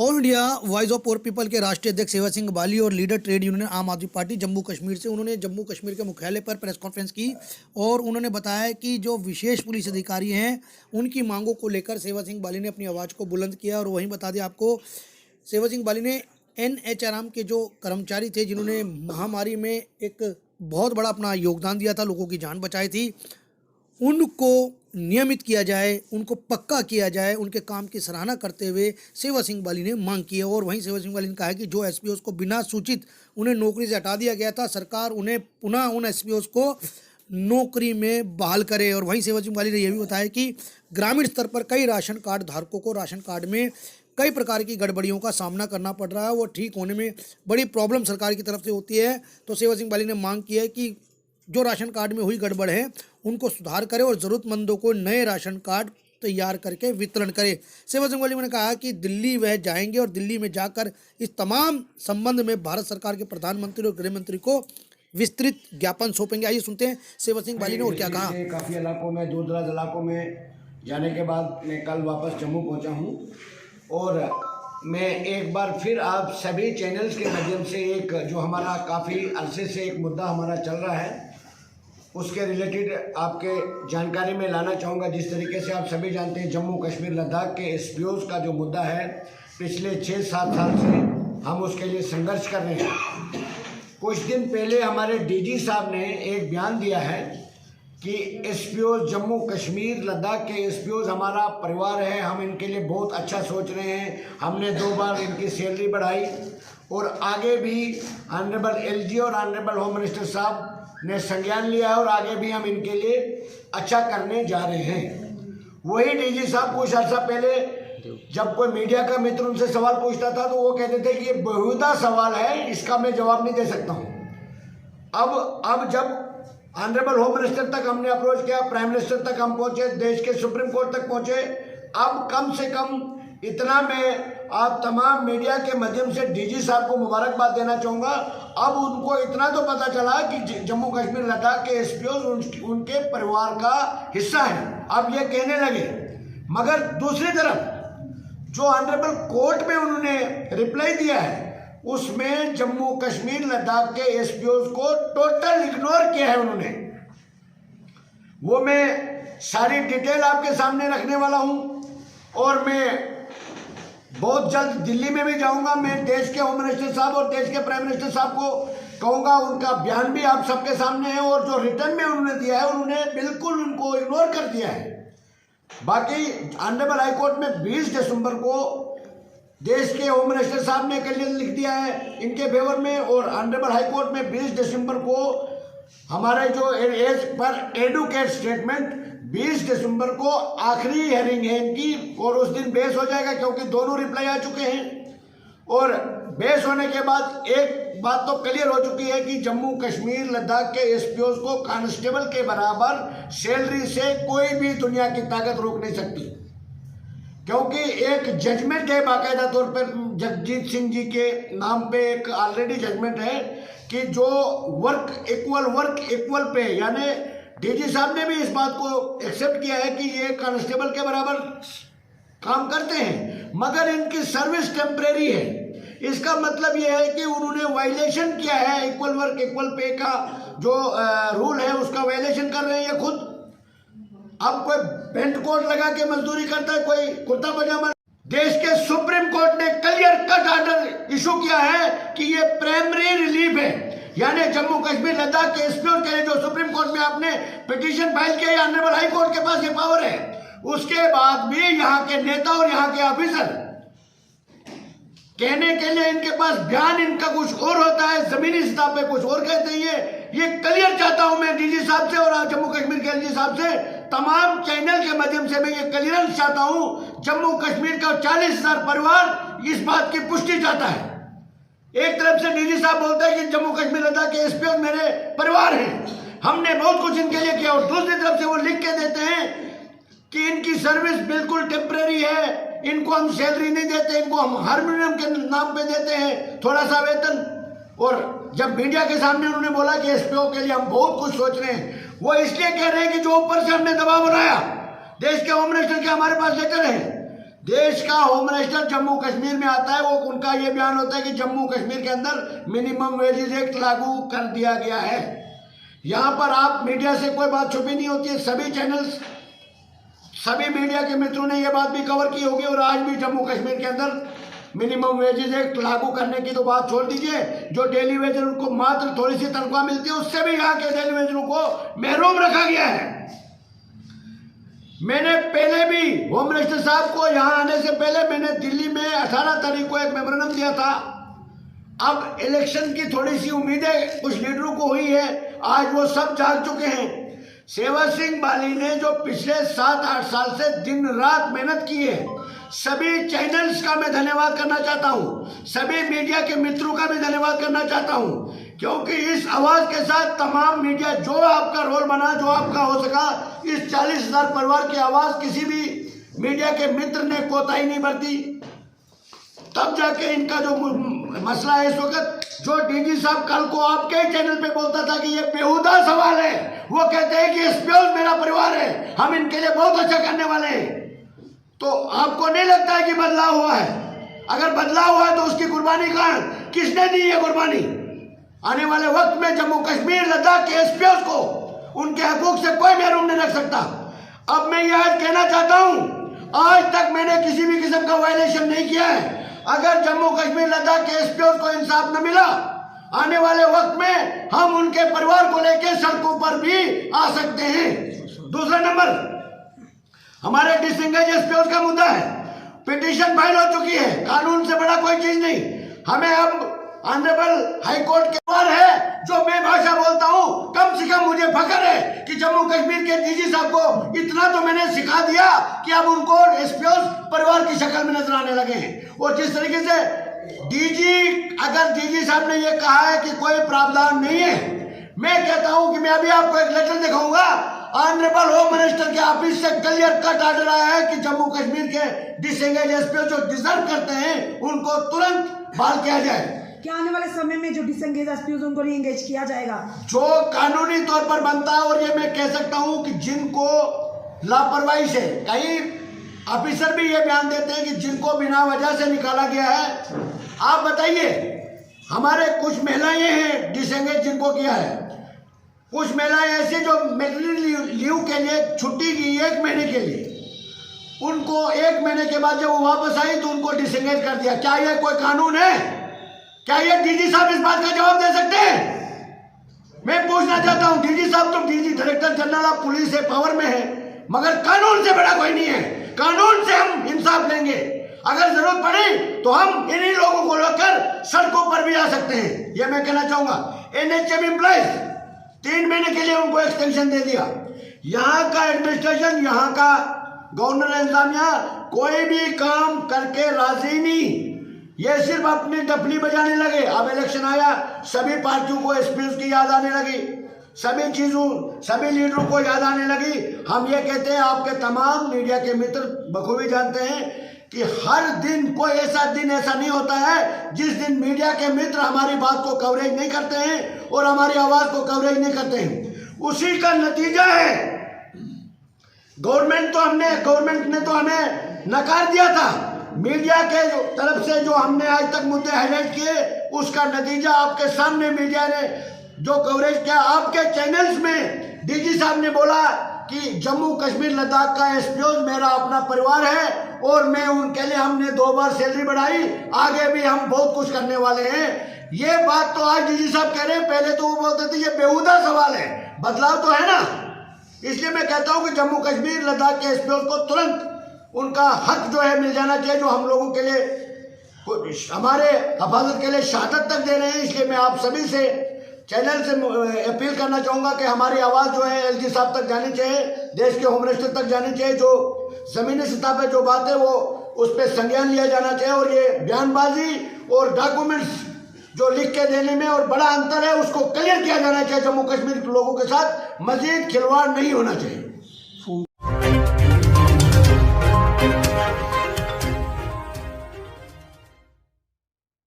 All India voice of pore people के राष्ट्रीय अध्यक्ष सेवा सिंह बाली और लीडर ट्रेड यूनियन आम आदमी पार्टी जम्मू कश्मीर से उन्होंने जम्मू कश्मीर के मुख्यालय पर प्रेस कॉन्फ्रेंस की और उन्होंने बताया कि जो विशेष पुलिस अधिकारी हैं उनकी मांगों को लेकर सेवा सिंह बाली ने अपनी आवाज़ को बुलंद किया। और वहीं बता दें आपको, सेवा सिंह बाली ने NHRM के जो कर्मचारी थे जिन्होंने महामारी में एक बहुत बड़ा अपना योगदान दिया था, लोगों की जान बचाई थी, उनको नियमित किया जाए, उनको पक्का किया जाए। उनके काम की सराहना करते हुए सेवा सिंह बाली ने मांग की है। और वहीं सेवा सिंह बाली ने कहा है कि जो SPOs को बिना सूचित उन्हें नौकरी से हटा दिया गया था, सरकार उन्हें पुनः उन SPOs को नौकरी में बहाल करे। और वहीं सेवा सिंह बाली ने यह भी बताया कि ग्रामीण स्तर पर कई राशन कार्ड धारकों को राशन कार्ड में कई प्रकार की गड़बड़ियों का सामना करना पड़ रहा है, वो ठीक होने में बड़ी प्रॉब्लम सरकार की तरफ से होती है। तो सेवा सिंह बाली ने मांग की है कि जो राशन कार्ड में हुई गड़बड़ है उनको सुधार करे और ज़रूरतमंदों को नए राशन कार्ड तैयार करके वितरण करे। सेवा सिंह बाली ने कहा कि दिल्ली वह जाएंगे और दिल्ली में जाकर इस तमाम संबंध में भारत सरकार के प्रधानमंत्री और गृह मंत्री को विस्तृत ज्ञापन सौंपेंगे। आइए सुनते हैं सेवा सिंह बाली ने और क्या कहा। काफ़ी इलाकों में, दूर दराज इलाकों में जाने के बाद मैं कल वापस जम्मू पहुंचा हूं और मैं एक बार फिर आप सभी चैनल्स के माध्यम से एक जो हमारा काफ़ी अरसे से एक मुद्दा हमारा चल रहा है उसके रिलेटेड आपके जानकारी में लाना चाहूँगा। जिस तरीके से आप सभी जानते हैं, जम्मू कश्मीर लद्दाख के SPOs का जो मुद्दा है पिछले 6-7 साल से हम उसके लिए संघर्ष कर रहे हैं। कुछ दिन पहले हमारे DG साहब ने एक बयान दिया है कि SPOs जम्मू कश्मीर लद्दाख के SPOs हमारा परिवार है, हम इनके लिए बहुत अच्छा सोच रहे हैं। हमने 2 बार इनकी सैलरी बढ़ाई और आगे भी ऑनरेबल LG और ऑनरेबल होम मिनिस्टर साहब ने संज्ञान लिया है और आगे भी हम इनके लिए अच्छा करने जा रहे हैं। वही DG साहब कुछ अर्सा पहले जब कोई मीडिया का मित्र उनसे सवाल पूछता था तो वो कहते थे कि ये बेहुदा सवाल है, इसका मैं जवाब नहीं दे सकता हूँ। अब जब ऑनरेबल होम मिनिस्टर तक हमने अप्रोच किया, प्राइम मिनिस्टर तक हम पहुंचे, देश के सुप्रीम कोर्ट तक पहुंचे, अब कम से कम इतना मैं आप तमाम मीडिया के माध्यम से DG साहब को मुबारकबाद देना चाहूँगा। अब उनको इतना तो पता चला कि जम्मू कश्मीर लद्दाख के SPOs उनके परिवार का हिस्सा है, अब ये कहने लगे। मगर दूसरी तरफ जो ऑनरेबल कोर्ट में उन्होंने रिप्लाई दिया है उसमें जम्मू कश्मीर लद्दाख के SPOs को टोटल इग्नोर किया है उन्होंने। वो मैं सारी डिटेल आपके सामने रखने वाला हूँ और मैं बहुत जल्द दिल्ली में भी जाऊंगा। मैं देश के होम मिनिस्टर साहब और देश के प्राइम मिनिस्टर साहब को कहूंगा, उनका बयान भी आप सबके सामने है और जो रिटर्न में उन्होंने दिया है उन्होंने बिल्कुल उनको इग्नोर कर दिया है। बाकी ऑनरेबल हाई कोर्ट में 20 दिसंबर को देश के होम मिनिस्टर साहब ने क्लियर लिख दिया है इनके फेवर में और ऑनरेबल हाई कोर्ट में 20 दिसंबर को हमारे जो एज पर एडुकेट स्टेटमेंट 20 दिसंबर को आखिरी हियरिंग है इनकी और उस दिन बहस हो जाएगा क्योंकि दोनों रिप्लाई आ चुके हैं। और बहस होने के बाद एक बात तो क्लियर हो चुकी है कि जम्मू कश्मीर लद्दाख के SPOs को कांस्टेबल के बराबर सैलरी से कोई भी दुनिया की ताकत रोक नहीं सकती, क्योंकि एक जजमेंट है बाकायदा तौर पर जगजीत सिंह जी के नाम पे एक ऑलरेडी जजमेंट है कि जो वर्क इक्वल पे, यानी DG साहब ने भी इस बात को एक्सेप्ट किया है कि ये कांस्टेबल के बराबर काम करते हैं मगर इनकी सर्विस टेम्परेरी है। इसका मतलब ये है कि उन्होंने वायलेशन किया है, इक्वल वर्क इक्वल पे का जो रूल है उसका वायलेशन कर रहे हैं ये खुद। अब कोई पेंट कोट लगा के मजदूरी करता है, कोई कुर्ता पजामा। देश के सुप्रीम कोर्ट ने क्लियर कट ऑर्डर इशू किया है कि ये प्राइमरी रिलीफ है, यानी जम्मू कश्मीर लद्दाख के SPOs के लिए जो सुप्रीम कोर्ट में आपने पिटीशन फाइल किया, ऑनरेबल हाई कोर्ट के पास ये पावर है। उसके बाद भी यहाँ के नेता और यहाँ के ऑफिसर कहने के लिए इनके पास बयान इनका कुछ और होता है, जमीनी सतह पे कुछ और कहते हैं। ये क्लियर चाहता हूं मैं DG साहब से और जम्मू कश्मीर के LG साहब से, तमाम चैनल के माध्यम से मैं ये क्लियरेंस चाहता हूं। जम्मू कश्मीर का 40,000 परिवार इस बात की पुष्टि चाहता है। एक तरफ से DG साहब बोलते हैं कि जम्मू कश्मीर लद्दाख के SPOs मेरे परिवार हैं, हमने बहुत कुछ इनके लिए किया, और दूसरी तरफ से वो लिख के देते हैं कि इनकी सर्विस बिल्कुल टेम्परेरी है, इनको हम सैलरी नहीं देते, इनको हम हारमोनियम के नाम पे देते हैं थोड़ा सा वेतन। और जब मीडिया के सामने उन्होंने बोला कि SPO के लिए हम बहुत कुछ सोच रहे हैं, वो इसलिए कह रहे हैं कि जो ऊपर से हमने दबाव बनाया, देश के होम मिनिस्टर के हमारे पास लेटर है, देश का होम मिनिस्टर जम्मू कश्मीर में आता है, वो उनका ये बयान होता है कि जम्मू कश्मीर के अंदर मिनिमम वेजेस एक्ट लागू कर दिया गया है। यहाँ पर आप मीडिया से कोई बात छुपी नहीं होती है, सभी चैनल्स, सभी मीडिया के मित्रों ने यह बात भी कवर की होगी। और आज भी जम्मू कश्मीर के अंदर मिनिमम वेजेस एक्ट लागू करने की तो बात छोड़ दीजिए, जो डेली वेजर उनको मात्र थोड़ी सी तनख्वाह मिलती है, उससे भी यहाँ के डेली वेजरों को महरूम रखा गया है। मैंने पहले भी होम मिनिस्टर साहब को यहाँ आने से पहले मैंने दिल्ली में 18 तारीख को एक मेमोरेंडम दिया था। अब इलेक्शन की थोड़ी सी उम्मीदें कुछ लीडरों को हुई है, आज वो सब जाग चुके हैं। सेवा सिंह बाली ने जो पिछले 7-8 साल से दिन रात मेहनत की है, सभी चैनल्स का मैं धन्यवाद करना चाहता हूं, सभी मीडिया के मित्रों का भी धन्यवाद करना चाहता हूं, क्योंकि इस आवाज के साथ तमाम मीडिया जो आपका रोल बना, जो आपका हो सका, इस 40,000 परिवार की आवाज किसी भी मीडिया के मित्र ने कोताही नहीं बरती। तब जाके इनका जो मसला है इस वक्त, जो डीजी साहब कल को आपके ही चैनल पे बोलता था कि ये बेहुदा सवाल है, वो कहते हैं कि एसपीओ मेरा परिवार है, हम इनके लिए बहुत अच्छा करने वाले हैं। तो आपको नहीं लगता है कि बदलाव हुआ है? अगर बदलाव हुआ है तो उसकी कुर्बानी कहाँ है? किसने दी है कुर्बानी? आने वाले वक्त में जम्मू कश्मीर लद्दाख के एसपीओ को उनके हकूक से कोई महरूम नहीं रख सकता। अब मैं यह कहना चाहता हूं, आज तक मैंने किसी भी किस्म का वायलेशन नहीं किया है। अगर जम्मू कश्मीर लद्दाख के एसपीओ को इंसाफ न मिला, आने वाले वक्त में हम उनके परिवार को लेकर सड़कों पर भी आ सकते हैं। दूसरा नंबर, हमारे डिसएंगेज एसपीओ का मुद्दा है, पिटीशन फाइल हो चुकी है, कानून से बड़ा कोई चीज नहीं। हमें अब ऑनरेबल हाई कोर्ट के बार है, जो मैं भाषा बोलता हूं, कम से कम मुझे फख्र है कि जम्मू कश्मीर के डीजी साहब को इतना तो मैंने सिखा दिया कि अब उनको एसपीओ परिवार की शक्ल में नजर आने लगे हैं। और जिस तरीके से अगर डीजी साहब ने यह कहा है कि कोई प्रावधान नहीं है, मैं कहता हूं कि मैं अभी आपको एक लेटर दिखाऊंगा, ऑनरेबल होम मिनिस्टर के ऑफिस से क्लियर कट ऑर्डर आया है कि जम्मू कश्मीर के डिसएंगेज एसपीओ जो डिजर्व करते हैं उनको तुरंत बहाल किया जाए। क्या आने वाले समय में जो डिसएंगेज एसपीओ उनको रीएंगेज किया जाएगा? जो कानूनी तौर पर बनता है, और ये मैं कह सकता हूं कि जिनको लापरवाही से, कई ऑफिसर भी ये बयान देते हैं कि जिनको बिना वजह से निकाला गया है। आप बताइए, हमारे कुछ महिलाएं हैं डिसएंगेज जिनको किया है, कुछ महिलाएं ऐसी जो मैटरनिटी लीव के लिए छुट्टी की 1 महीने के लिए, उनको 1 महीने के बाद जब वो वापस आई तो उनको डिसएंगेज कर दिया। क्या यह कोई कानून है? क्या ये डीजी साहब इस बात का जवाब दे सकते हैं? मैं पूछना चाहता हूं, डीजी साहब तो DG director general of police है, पावर में है, मगर कानून से बड़ा कोई नहीं है। कानून से हम इंसाफ लेंगे, अगर जरूरत पड़े तो हम इन्हीं लोगों को लेकर सड़कों पर भी आ सकते हैं। यह मैं कहना चाहूंगा। एनएचएम एम्प्लॉइज 3 महीने के लिए उनको एक्सटेंशन दे दिया। यहाँ का एडमिनिस्ट्रेशन, यहाँ का गवर्नर इंतजामिया कोई भी काम करके राजी नहीं, ये सिर्फ अपनी डफली बजाने लगे। अब इलेक्शन आया, सभी पार्टियों को एसपीओ की याद आने लगी, सभी चीजों, सभी लीडरों को याद आने लगी। हम ये कहते हैं, आपके तमाम मीडिया के मित्र बखूबी जानते हैं कि हर दिन कोई ऐसा दिन ऐसा नहीं होता है जिस दिन मीडिया के मित्र हमारी बात को कवरेज नहीं करते हैं और हमारी आवाज को कवरेज नहीं करते हैं। उसी का नतीजा है, गवर्नमेंट ने तो हमें नकार दिया था। मीडिया के तरफ से जो हमने आज तक मुद्दे हाईलाइट किए, उसका नतीजा आपके सामने मीडिया ने जो कवरेज किया। आपके चैनल्स में डीजी साहब ने बोला कि जम्मू कश्मीर लद्दाख का एसपीओ मेरा अपना परिवार है और मैं उनके लिए, हमने 2 बार सैलरी बढ़ाई, आगे भी हम बहुत कुछ करने वाले हैं। ये बात तो आज डीजी साहब कह रहे हैं, पहले तो वो बोलते थे ये बेहुदा सवाल है। बदलाव तो है ना। इसलिए मैं कहता हूं कि जम्मू कश्मीर लद्दाख के एसपीओ को तुरंत उनका हक जो है मिल जाना चाहिए, जो हम लोगों के लिए, हमारे हिफाजत के लिए शहादत तक दे रहे हैं। इसलिए मैं आप सभी से, चैनल से अपील करना चाहूँगा कि हमारी आवाज़ जो है एलजी साहब तक जानी चाहिए, देश के होम मिनिस्टर तक जानी चाहिए। जो ज़मीनी सतह पर जो बात है वो उस पर संज्ञान लिया जाना चाहिए, और ये बयानबाजी और डॉक्यूमेंट्स जो लिख के देने में और बड़ा अंतर है, उसको क्लियर किया जाना चाहिए। जम्मू कश्मीर के लोगों के साथ मजीद खिलवाड़ नहीं होना चाहिए।